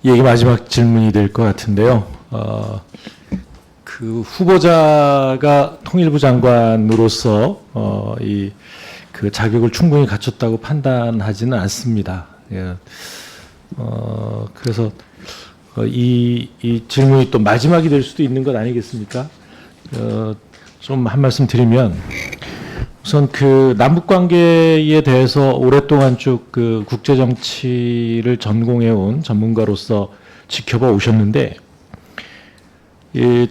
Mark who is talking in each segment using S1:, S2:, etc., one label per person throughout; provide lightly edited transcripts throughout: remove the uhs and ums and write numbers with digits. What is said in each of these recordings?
S1: 이게 마지막 질문이 될 것 같은데요. 그 후보자가 통일부 장관으로서 그 자격을 충분히 갖췄다고 판단하지는 않습니다. 예. 그래서 이 질문이 또 마지막이 될 수도 있는 것 아니겠습니까? 좀 한 말씀 드리면, 우선 그 남북 관계에 대해서 오랫동안 쭉 그 국제 정치를 전공해 온 전문가로서 지켜봐 오셨는데, 이게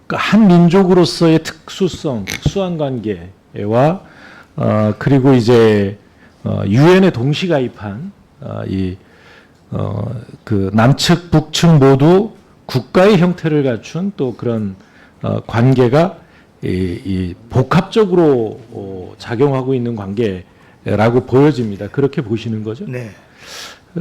S1: 한 민족으로서의 특수한 관계와 그리고 이제 유엔에 동시 가입한 그 남측 북측 모두 국가의 형태를 갖춘 또 그런 관계가 복합적으로 작용하고 있는 관계라고 보여집니다. 그렇게 보시는 거죠?
S2: 네.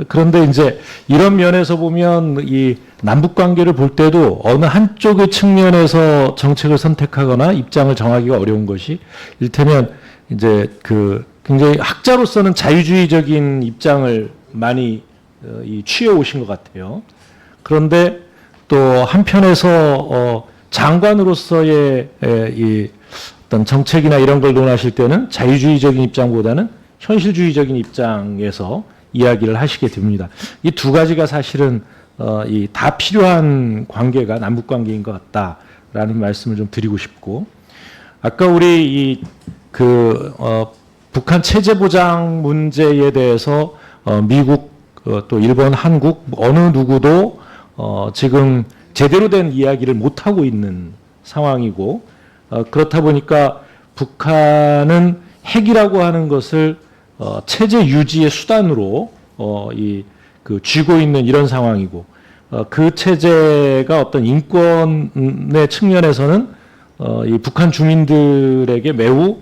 S1: 그런데 이제 이런 면에서 보면 이 남북 관계를 볼 때도 어느 한쪽의 측면에서 정책을 선택하거나 입장을 정하기가 어려운 것이, 일테면 이제 그 굉장히 학자로서는 자유주의적인 입장을 많이 취해 오신 것 같아요. 그런데 또 한편에서 장관으로서의 이 어떤 정책이나 이런 걸 논하실 때는 자유주의적인 입장보다는 현실주의적인 입장에서 이야기를 하시게 됩니다. 이 두 가지가 사실은 다 필요한 관계가 남북 관계인 것 같다라는 말씀을 좀 드리고 싶고, 아까 우리 북한 체제 보장 문제에 대해서 미국 또 일본, 한국 어느 누구도 지금 제대로 된 이야기를 못 하고 있는 상황이고, 그렇다 보니까 북한은 핵이라고 하는 것을 체제 유지의 수단으로 쥐고 있는 이런 상황이고, 그 체제가 어떤 인권의 측면에서는 이 북한 주민들에게 매우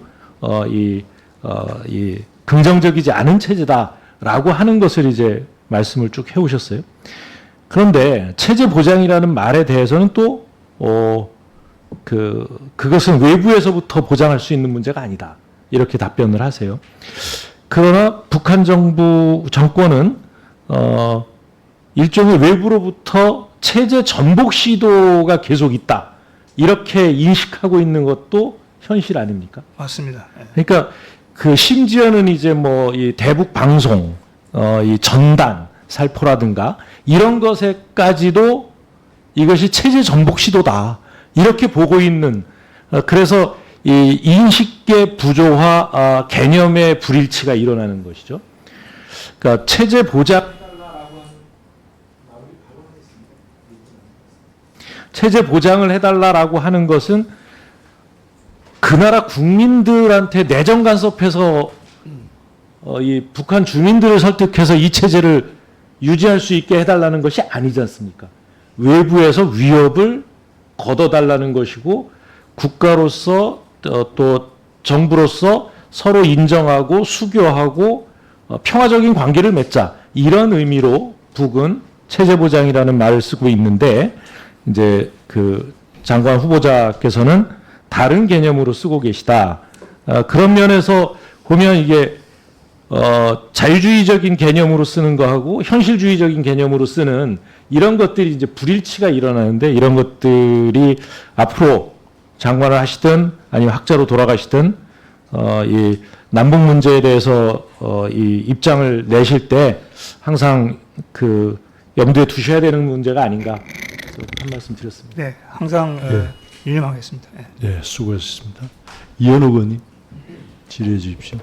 S1: 긍정적이지 않은 체제다라고 하는 것을 이제 말씀을 쭉 해오셨어요. 그런데 체제 보장이라는 말에 대해서는 또 그것은 외부에서부터 보장할 수 있는 문제가 아니다, 이렇게 답변을 하세요. 그러나 북한 정권은 일종의 외부로부터 체제 전복 시도가 계속 있다, 이렇게 인식하고 있는 것도 현실 아닙니까?
S2: 맞습니다.
S1: 그러니까 심지어는 이제 이 대북 방송, 이 전단 살포라든가 이런 것에까지도 이것이 체제 전복 시도다, 이렇게 보고 있는, 그래서 이 인식의 부조화, 개념의 불일치가 일어나는 것이죠. 그러니까 체제 보장을 해달라라고 하는 것은 그 나라 국민들한테 내정 간섭해서 이 북한 주민들을 설득해서 이 체제를 유지할 수 있게 해달라는 것이 아니지 않습니까? 외부에서 위협을 걷어달라는 것이고, 국가로서 또 정부로서 서로 인정하고 수교하고 평화적인 관계를 맺자, 이런 의미로 북은 체제 보장이라는 말을 쓰고 있는데, 이제 그 장관 후보자께서는 다른 개념으로 쓰고 계시다. 그런 면에서 보면 이게 자유주의적인 개념으로 쓰는 거하고 현실주의적인 개념으로 쓰는 이런 것들이 이제 불일치가 일어나는데, 이런 것들이 앞으로 장관을 하시든 아니면 학자로 돌아가시든 이 남북 문제에 대해서 이 입장을 내실 때 항상 그 염두에 두셔야 되는 문제가 아닌가, 한 말씀 드렸습니다.
S2: 네, 항상 유념하겠습니다.
S3: 네, 수고하셨습니다. 이현욱 의원님 질의해 주십시오.